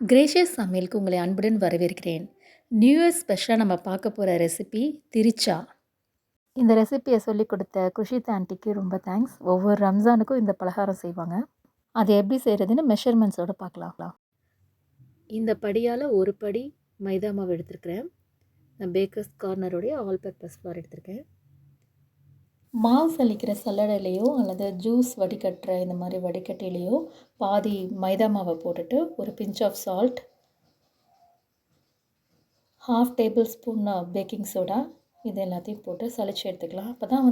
Gracious சமையலுக்கு உங்களை அன்புடன் வரவேற்கிறேன். நியூ இயர் ஸ்பெஷலாக நம்ம பார்க்க போகிற ரெசிபி திரிச்சா. இந்த ரெசிபியை சொல்லிக் கொடுத்த குஷித் ஆண்டிக்கு ரொம்ப தேங்க்ஸ். ஒவ்வொரு ரம்ஜானுக்கும் இந்த பலகாரம் செய்வாங்க. அது எப்படி செய்கிறதுன்னு மெஷர்மெண்ட்ஸோடு பார்க்கலாம். இந்த படியால் ஒரு படி மைதா மாவு எடுத்துருக்கிறேன். நான் பேக்கர்ஸ் கார்னருடைய ஆல் பர்பஸ் ஃப்ளார் எடுத்திருக்கேன். மாவு சலிக்கிற சல்லடையிலையோ அல்லது ஜூஸ் வடிகட்டுற இந்த மாதிரி வடிகட்டிலையோ பாதி மைதா மாவை போட்டுட்டு ஒரு pinch of salt, ½ tablespoon baking soda, இது எல்லாத்தையும் போட்டு சலிச்சு எடுத்துக்கலாம். அப்போ தான்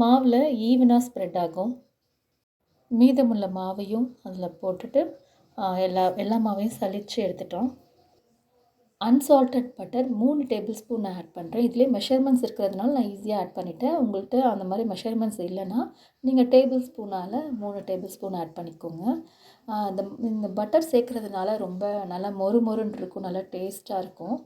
மாவில் ஈவனாக ஸ்ப்ரெட் ஆகும். மீதமுள்ள மாவையும் அதில் போட்டுட்டு எல்லா மாவையும் சலிச்சு எடுத்துட்டோம். அன்சால்டட் பட்டர் 3 டேபிள் ஸ்பூன் நான் ஆட் பண்ணுறேன். இதுலேயே மெஷர்மெண்ட்ஸ் இருக்கிறதுனால நான் ஈஸியாக ஆட் பண்ணிவிட்டேன். உங்கள்கிட்ட அந்த மாதிரி மெஷர்மெண்ட்ஸ் இல்லைன்னா நீங்கள் டேபிள் ஸ்பூனால் 3 டேபிள் ஸ்பூன் ஆட் பண்ணிக்கோங்க. இந்த பட்டர் சேர்க்குறதுனால ரொம்ப நல்லா மொறுன்னு இருக்கும், நல்லா டேஸ்ட்டாக இருக்கும்.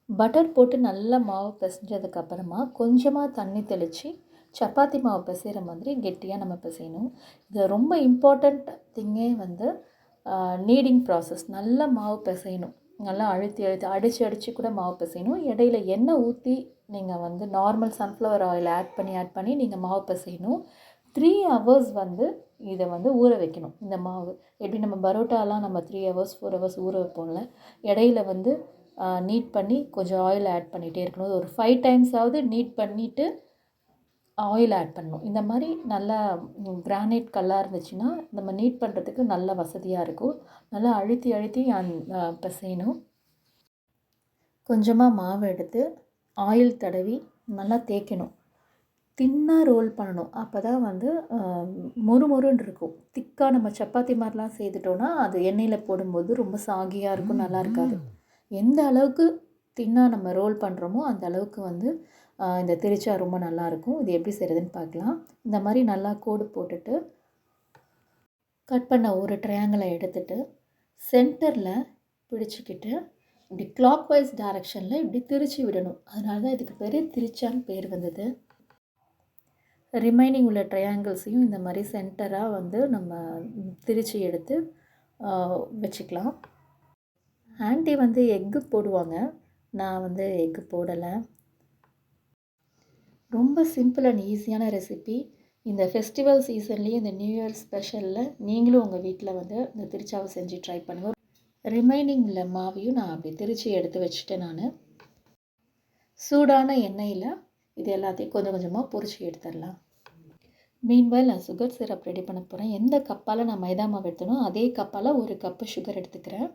பட்டர் போட்டு நல்லா மாவு பிசைஞ்சதுக்கப்புறமா கொஞ்சமாக தண்ணி தெளித்து சப்பாத்தி மாவு பிசைகிற மாதிரி கெட்டியாக நம்ம பிசையணும். இது ரொம்ப இம்பார்ட்டண்ட் திங்கே நீடிங் ப்ராசஸ். நல்லா மாவு பிசையணும், நல்லா அடித்து கூட மாவு பிசையணும். இடையில எண்ணெய் ஊற்றி நீங்கள் நார்மல் சன்ஃப்ளவர் ஆயில் ஆட் பண்ணி நீங்கள் மாவு பிசையணும். 3 ஹவர்ஸ் இதை ஊற வைக்கணும். இந்த மாவு எப்படி நம்ம பரோட்டாலாம் நம்ம 3 ஹவர்ஸ் 4 ஹவர்ஸ் ஊற வைப்போம்ல, இடையில நீட் பண்ணி கொஞ்சம் ஆயில் ஆட் பண்ணிகிட்டே இருக்கணும். ஒரு 5 டைம்ஸாவது நீட் பண்ணிவிட்டு ஆயில் ஆட் பண்ணணும். இந்த மாதிரி நல்லா கிரானைட் கல்லாக இருந்துச்சுன்னா நம்ம நீட் பண்ணுறதுக்கு நல்ல வசதியாக இருக்கும். நல்லா அழுத்தி பிசையணும். கொஞ்சமாக மாவு எடுத்து ஆயில் தடவி நல்லா தேய்க்கணும். தின்னாக ரோல் பண்ணணும். அப்போ தான் மொறுன்னு இருக்கும். திக்காக நம்ம சப்பாத்தி மாதிரிலாம் செய்துட்டோன்னா அது எண்ணெயில் போடும்போது ரொம்ப சாகியாக இருக்கும், நல்லா இருக்காது. எந்த அளவுக்கு தின்னாக நம்ம ரோல் பண்ணுறோமோ அந்த அளவுக்கு இந்த திரிச்சா ரொம்ப நல்லாயிருக்கும். இது எப்படி செய்கிறதுன்னு பார்க்கலாம். இந்த மாதிரி நல்லா கோடு போட்டுட்டு கட் பண்ண ஒரு ட்ரையாங்கிளை எடுத்துகிட்டு சென்டரில் பிடிச்சிக்கிட்டு இப்படி கிளாக் வைஸ் டைரக்ஷனில் இப்படி திரிச்சு விடணும். அதனால தான் இதுக்கு பேர் திரிச்சான்னு பேர் வந்தது. ரிமைனிங் உள்ள ட்ரையாங்கிள்ஸையும் இந்த மாதிரி சென்டராக நம்ம திரிச்சு எடுத்து வச்சுக்கலாம். ஆண்டி எக்கு போடுவாங்க, நான் எக்கு போடலை. ரொம்ப சிம்பிள் அண்ட் ஈஸியான ரெசிபி. இந்த ஃபெஸ்டிவல் சீசன்லேயே இந்த நியூ இயர் ஸ்பெஷலில் நீங்களும் உங்கள் வீட்டில் இந்த திரிச்சாவை செஞ்சு ட்ரை பண்ணுங்கள். ரிமைனிங் உள்ள மாவையும் நான் அப்படி திரிச்சு எடுத்து வச்சுட்டேன். நான் சூடான எண்ணெயில் இது எல்லாத்தையும் கொஞ்சம் கொஞ்சமாக பொரிச்சு எடுத்துடலாம். மீன்வைல் நான் சுகர் சிரப் ரெடி பண்ண போகிறேன். எந்த கப்பால் நான் மைதா மாவு எடுத்தனோ அதே கப்பால் 1 கப்பு சுகர் எடுத்துக்கிறேன்.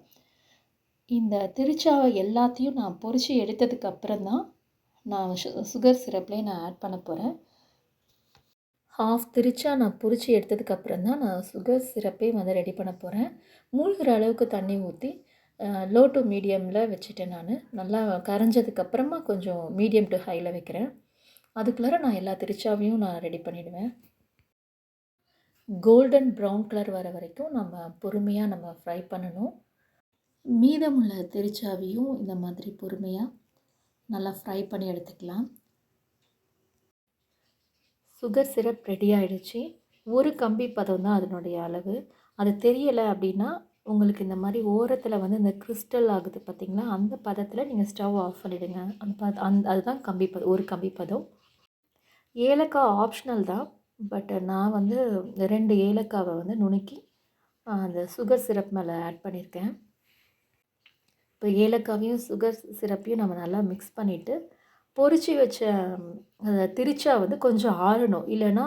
இந்த திரிச்சாவை எல்லாத்தையும் நான் பொரிச்சு எடுத்ததுக்கப்புறம் தான் நான் சுகர் சிரப்லேயே நான் ஆட் பண்ண போகிறேன். திரிச்சா நான் பொரிச்சு எடுத்ததுக்கப்புறம் தான் நான் சுகர் சிரப்பே ரெடி பண்ண போகிறேன். மூழ்கிற அளவுக்கு தண்ணி ஊற்றி லோ டு மீடியமில் வச்சுட்டேன். நான் நல்லா கரைஞ்சதுக்கப்புறமா கொஞ்சம் மீடியம் டு ஹையில் வைக்கிறேன். அதுக்குள்ளார நான் எல்லா திரிச்சாவையும் நான் ரெடி பண்ணிவிடுவேன். கோல்டன் ப்ரௌன் கலர் வர வரைக்கும் நம்ம பொறுமையாக ஃப்ரை பண்ணணும். மீதமுள்ள திரிச்சாவையும் இந்த மாதிரி பொறுமையாக நல்லா ஃப்ரை பண்ணி எடுத்துக்கலாம். சுகர் சிரப் ரெடி ஆகிடுச்சு. ஒரு கம்பி பதம் தான் அதனுடைய அளவு. அது தெரியலை அப்படின்னா உங்களுக்கு இந்த மாதிரி ஓரத்தில் இந்த கிறிஸ்டல் ஆகுது பார்த்திங்களா, அந்த பதத்தில் நீங்கள் ஸ்டவ் ஆஃப் பண்ணிவிடுங்க. அதுதான் கம்பி பதம், ஒரு கம்பி பதம். ஏலக்காய் ஆப்ஷனல் தான், பட் நான் 2 ஏலக்காவை நுணுக்கி அந்த சுகர் சிரப் மேலே ஆட் பண்ணியிருக்கேன். இப்போ ஏலக்காவையும் சுகர் சிரப்பையும் நம்ம நல்லா மிக்ஸ் பண்ணிவிட்டு பொரிச்சு வச்ச திரிச்சா கொஞ்சம் ஆறணும். இல்லைன்னா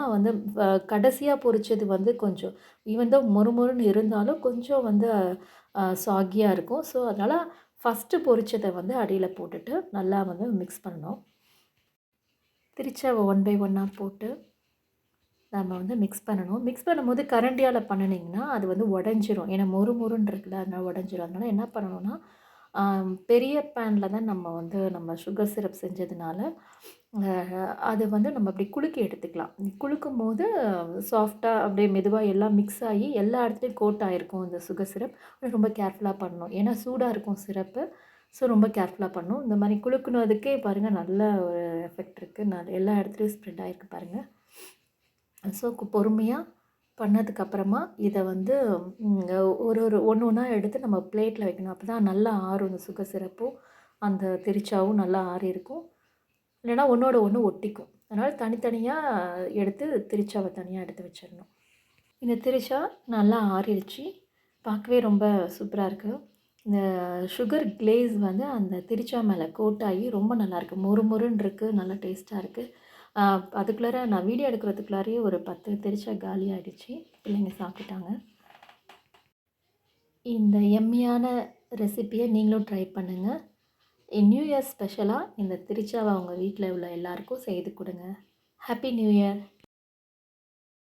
கடைசியாக பொரிச்சது கொஞ்சம் ஈவன் தான் மொறுன்னு இருந்தாலும் கொஞ்சம் சாகியாக இருக்கும். ஸோ அதனால் ஃபஸ்ட்டு பொரிச்சதை அடியில் போட்டுட்டு நல்லா மிக்ஸ் பண்ணணும். திரிச்சாவை 1 பை 1 போட்டு நம்ம மிக்ஸ் பண்ணணும். மிக்ஸ் பண்ணும்போது கரண்டியால் பண்ணினீங்கன்னா அது உடஞ்சிரும். ஏன்னா மொறுன்னு இருக்குல்ல, அதனால் உடஞ்சிரும். அதனால் என்ன பண்ணணும்னா பெரிய பேனில் தான் நம்ம சுகர் சிரப் செஞ்சதுனால அது நம்ம அப்படி குலுக்கி எடுத்துக்கலாம். குலுக்கும் போது சாஃப்டாக அப்படியே மெதுவாக எல்லாம் மிக்ஸ் ஆகி எல்லா இடத்துலையும் கோட் ஆகிருக்கும் இந்த சுகர் சிரப். ரொம்ப கேர்ஃபுல்லாக பண்ணணும், ஏன்னா சூடாக இருக்கும் சிரப்பு. ஸோ ரொம்ப கேர்ஃபுல்லாக பண்ணணும். இந்த மாதிரி குலுக்குனதுக்கே பாருங்கள் நல்ல ஒரு எஃபெக்ட் இருக்குது. எல்லா இடத்துலையும் ஸ்ப்ரெட் ஆகிருக்கு பாருங்கள். ஸோ பொறுமையாக பண்ணதுக்கப்புறமா இதை வந்து ஒரு ஒரு ஒன்று ஒன்றா எடுத்து நம்ம பிளேட்டில் வைக்கணும். அப்போ தான் நல்லா ஆறும். இந்த சுகர் சிரப்பும் அந்த திரிச்சாவும் நல்லா ஆறி இருக்கும். இல்லைன்னா ஒன்றோட ஒன்று ஒட்டிக்கும். அதனால் தனித்தனியாக எடுத்து திரிச்சாவை தனியாக எடுத்து வச்சிடணும். இந்த திரிச்சா நல்லா ஆறிடுச்சு. பார்க்கவே ரொம்ப சூப்பராக இருக்குது. இந்த சுகர் கிளேஸ் வந்து அந்த திரிச்சா மேலே கோட் ஆகி ரொம்ப நல்லாயிருக்கு. மொறு மொறுன்னு இருக்குது. நல்லா டேஸ்ட்டாக இருக்குது. அதுக்குள்ளார நான் வீடியோ எடுக்கிறதுக்குள்ளாரையே ஒரு 10 திரிச்சா காலி ஆகிடுச்சு. பிள்ளைங்க சாப்பிட்டுட்டாங்க. இந்த எம்மியான ரெசிப்பியை நீங்களும் ட்ரை பண்ணுங்கள். நியூ இயர் ஸ்பெஷலாக இந்த திரிச்சாவை அவங்க வீட்டில் உள்ள எல்லாருக்கும் செய்து கொடுங்க. Happy new year.